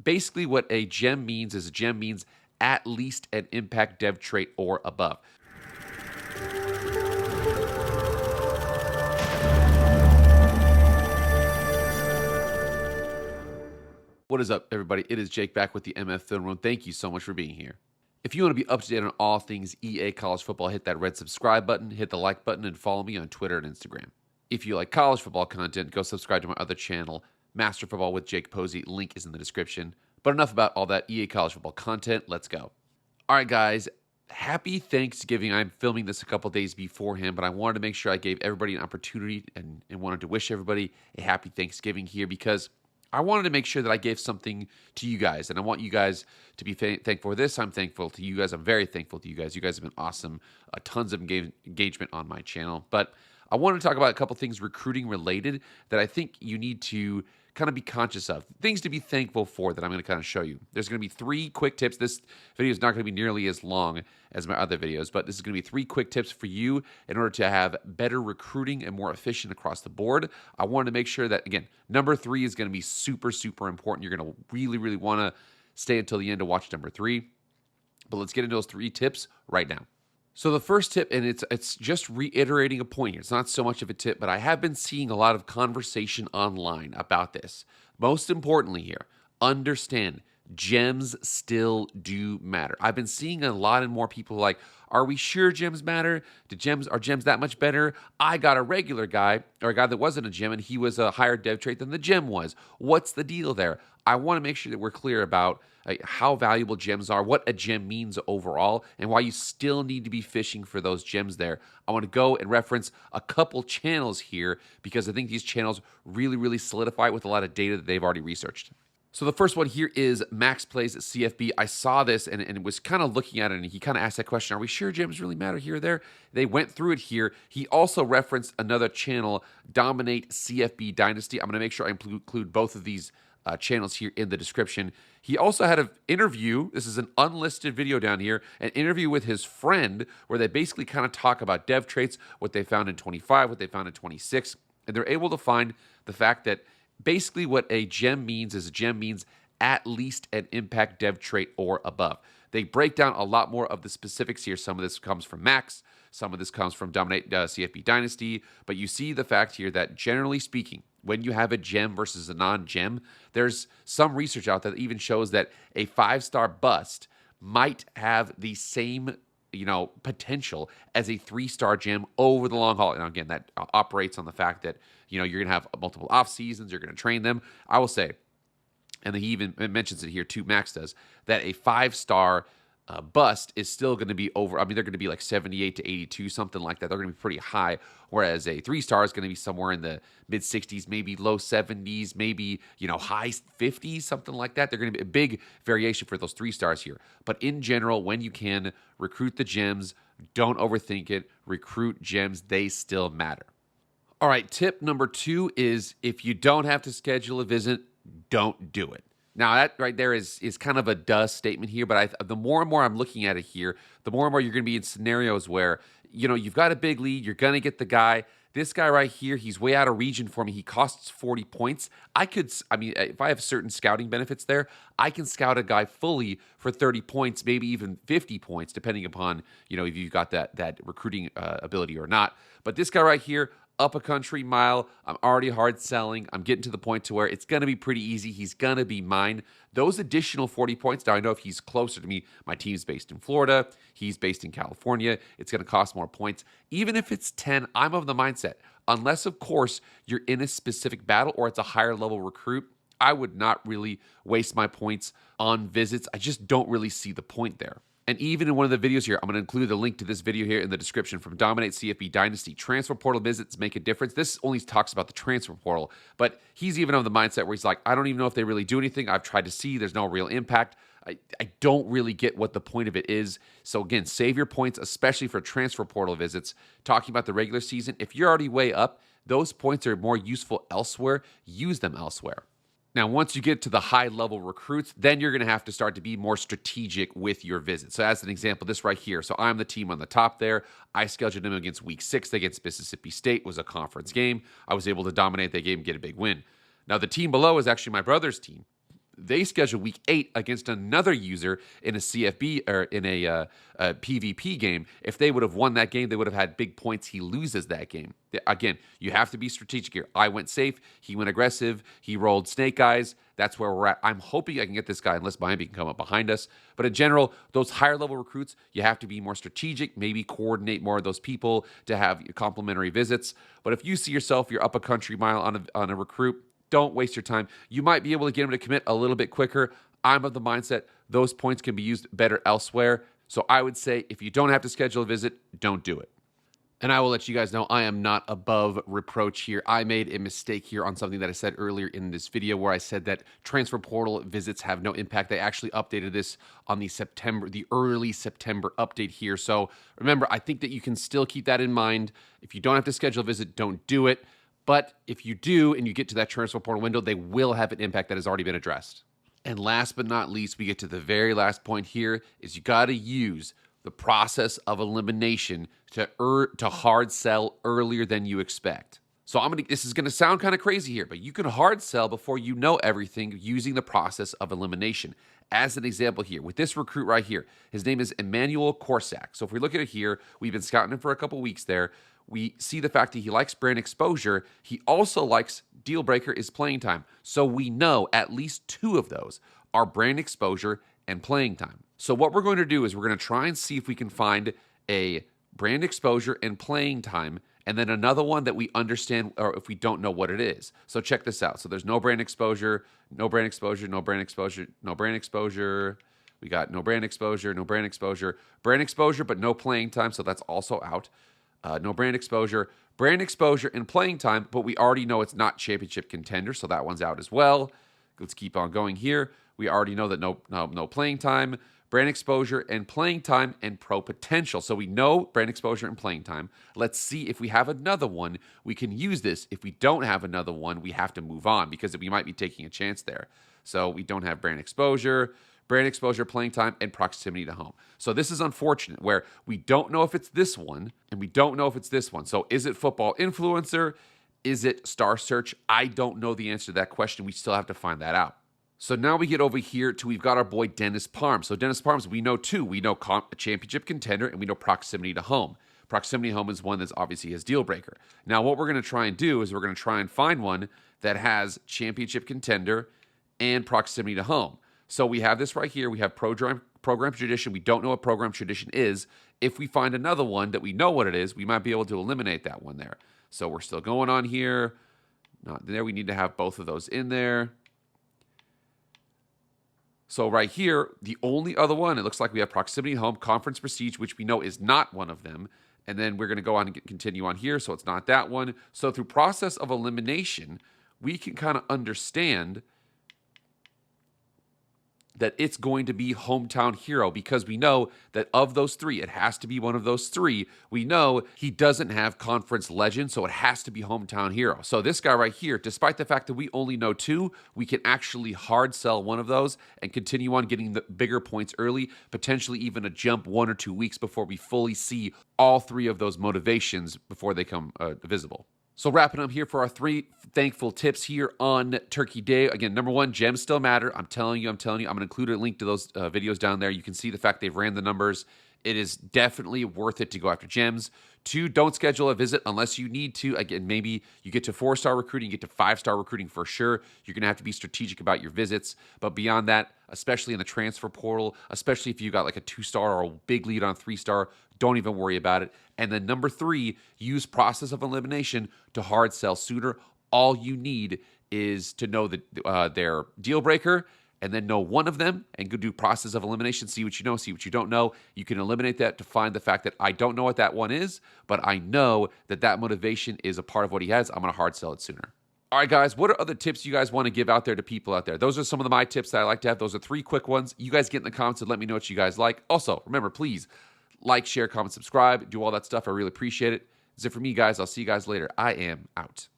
Basically, what a gem means is a gem means at least an impact dev trait or above. What is up, everybody? It is Jake back with the MF Film Room. Thank you so much for being here. If you want to be up to date on all things EA college football, hit that red subscribe button, hit the like button, and follow me on Twitter and Instagram. If you like college football content, go subscribe to my other channel, Master Football with Jake Posey. Link is in the description. But enough about all that EA college football content. Let's go. All right, guys. Happy Thanksgiving. I'm filming this a couple days beforehand, but I wanted to make sure I gave everybody an opportunity and wanted to wish everybody a happy Thanksgiving here because I wanted to make sure that I gave something to you guys, and I want you guys to be thankful for this. I'm thankful to you guys. I'm very thankful to you guys. You guys have been awesome. Tons of engagement on my channel. But I wanted to talk about a couple things recruiting related that I think you need to kind of be conscious of. Things to be thankful for that I'm going to kind of show you. There's going to be 3 quick tips. This video is not going to be nearly as long as my other videos, but this is going to be 3 quick tips for you in order to have better recruiting and more efficient across the board. I wanted to make sure that, again, number 3 is going to be super, super important. You're going to really, really want to stay until the end to watch number 3. But let's get into those 3 tips right now. So the first tip, and it's just reiterating a point here. It's not so much of a tip, but I have been seeing a lot of conversation online about this. Most importantly here, understand gems still do matter. I've been seeing a lot and more people like, are we sure gems matter? Are gems that much better? I got a regular guy, or a guy that wasn't a gem, and he was a higher dev trait than the gem was. What's the deal there? I want to make sure that we're clear about how valuable gems are, what a gem means overall, and why you still need to be fishing for those gems there. I want to go and reference a couple channels here because I think these channels really, really solidify it with a lot of data that they've already researched. So the first one here is Max Plays at CFB. I saw this and was kind of looking at it, and he kind of asked that question, are we sure gems really matter here or there? They went through it here. He also referenced another channel, Dominate CFB Dynasty. I'm going to make sure I include both of these channels here in the description. He also had an interview. This is an unlisted video down here, an interview with his friend where they basically kind of talk about dev traits, what they found in 25, what they found in 26, and they're able to find the fact that basically what a gem means is a gem means at least an impact dev trait or above. They break down a lot more of the specifics here. Some of this comes from Max, some of this comes from Dominate CFB Dynasty, but you see the fact here that generally speaking, when you have a gem versus a non-gem, there's some research out there that even shows that a 5-star bust might have the same, potential as a 3-star gem over the long haul. And again, that operates on the fact that, you're going to have multiple off seasons, you're going to train them. I will say, and he even mentions it here too, Max does, that a 5-star bust is still going to be over. I mean, they're going to be like 78 to 82, something like that. They're going to be pretty high, whereas a 3-star is going to be somewhere in the mid 60s, maybe low 70s, maybe, high 50s, something like that. They're going to be a big variation for those 3 stars here. But in general, when you can, recruit the gems. Don't overthink it. Recruit gems. They still matter. All right, tip number 2 is if you don't have to schedule a visit, don't do it. Now, that right there is kind of a duh statement here, but the more and more I'm looking at it here, the more and more you're going to be in scenarios where, you've got a big lead, you're going to get the guy. This guy right here, he's way out of region for me. He costs 40 points. If I have certain scouting benefits there, I can scout a guy fully for 30 points, maybe even 50 points, depending upon, if you've got that recruiting ability or not. But this guy right here, up a country mile, I'm already hard selling. I'm getting to the point to where it's going to be pretty easy. He's going to be mine. Those additional 40 points, now I know if he's closer to me, my team's based in Florida, he's based in California, it's going to cost more points. Even if it's 10, I'm of the mindset, unless, of course, you're in a specific battle or it's a higher level recruit, I would not really waste my points on visits. I just don't really see the point there. And even in one of the videos here, I'm going to include the link to this video here in the description from Dominate CFB Dynasty. Transfer portal visits make a difference. This only talks about the transfer portal, but he's even of the mindset where he's like, I don't even know if they really do anything. I've tried to see. There's no real impact. I don't really get what the point of it is. So again, save your points, especially for transfer portal visits. Talking about the regular season, if you're already way up, those points are more useful elsewhere. Use them elsewhere. Now, once you get to the high-level recruits, then you're going to have to start to be more strategic with your visits. So as an example, this right here. So I'm the team on the top there. I scheduled them against Week 6 against Mississippi State. It was a conference game. I was able to dominate that game and get a big win. Now, the team below is actually my brother's team. they scheduled week 8 against another user in a CFB or in a PvP game. If they would have won that game, they would have had big points. He loses that game. Again, you have to be strategic here. I went safe. He went aggressive. He rolled snake eyes. That's where we're at. I'm hoping I can get this guy unless Miami can come up behind us. But in general, those higher level recruits, you have to be more strategic, maybe coordinate more of those people to have complimentary visits. But if you see yourself, you're up a country mile on a recruit, don't waste your time. You might be able to get him to commit a little bit quicker. I'm of the mindset those points can be used better elsewhere. So I would say if you don't have to schedule a visit, don't do it. And I will let you guys know I am not above reproach here. I made a mistake here on something that I said earlier in this video where I said that transfer portal visits have no impact. I actually updated this on the early September update here. So remember, I think that you can still keep that in mind. If you don't have to schedule a visit, don't do it. But if you do and you get to that transfer portal window, they will have an impact that has already been addressed. And last but not least, we get to the very last point here is you got to use the process of elimination to hard sell earlier than you expect. So this is going to sound kind of crazy here, but you can hard sell before you know everything using the process of elimination. As an example here, with this recruit right here, his name is Emmanuel Korsak. So if we look at it here, we've been scouting him for a couple weeks there. We see the fact that he likes brand exposure. He also likes deal breaker is playing time. So we know at least 2 of those are brand exposure and playing time. So what we're going to do is we're going to try and see if we can find a brand exposure and playing time, and then another one that we understand, or if we don't know what it is. So check this out. So there's no brand exposure, no brand exposure, no brand exposure, no brand exposure. We got no brand exposure, no brand exposure, but no playing time. So that's also out. No brand exposure and playing time, but we already know it's not championship contender, so that one's out as well. Let's keep on going here. We already know that no playing time, brand exposure and playing time, and pro potential. So we know brand exposure and playing time. Let's see if we have another one. We can use this. If we don't have another one, we have to move on because we might be taking a chance there. So we don't have brand exposure, playing time, and proximity to home. So this is unfortunate where we don't know if it's this one and we don't know if it's this one. So is it football influencer? Is it star search? I don't know the answer to that question. We still have to find that out. So now we get over here to we've got our boy Dennis Parms. So Dennis Parms, we know 2. We know a championship contender and we know proximity to home. Proximity to home is one that's obviously his deal breaker. Now what we're going to try and do is we're going to try and find one that has championship contender and proximity to home. So we have this right here. We have program tradition. We don't know what program tradition is. If we find another one that we know what it is, we might be able to eliminate that one there. So we're still going on here. Not there. We need to have both of those in there. So right here, the only other one, it looks like we have proximity home, conference prestige, which we know is not one of them. And then we're going to go on and continue on here. So it's not that one. So through process of elimination, we can kind of understand that it's going to be hometown hero because we know that of those 3, it has to be one of those 3. We know he doesn't have conference legend, so it has to be hometown hero. So this guy right here, despite the fact that we only know 2, we can actually hard sell one of those and continue on getting the bigger points early, potentially even a jump 1 or 2 weeks before we fully see all 3 of those motivations before they come visible. So wrapping up here for our 3 thankful tips here on Turkey Day. Again, number 1, gems still matter. I'm telling you. I'm going to include a link to those videos down there. You can see the fact they've ran the numbers. It is definitely worth it to go after gems. 2, don't schedule a visit unless you need to. Again, maybe you get to 4-star recruiting, you get to 5-star recruiting for sure. You're going to have to be strategic about your visits. But beyond that, especially in the transfer portal, especially if you got like a 2-star or a big lead on 3-star, don't even worry about it. And then number 3, use process of elimination to hard sell sooner. All you need is to know their deal breaker and then know one of them and go do process of elimination, see what you know, see what you don't know. You can eliminate that to find the fact that I don't know what that one is, but I know that motivation is a part of what he has. I'm going to hard sell it sooner. All right, guys, what are other tips you guys want to give out there to people out there? Those are some of my tips that I like to have. Those are 3 quick ones. You guys get in the comments and let me know what you guys like. Also, remember, please like, share, comment, subscribe, do all that stuff. I really appreciate it. That's it for me, guys. I'll see you guys later. I am out.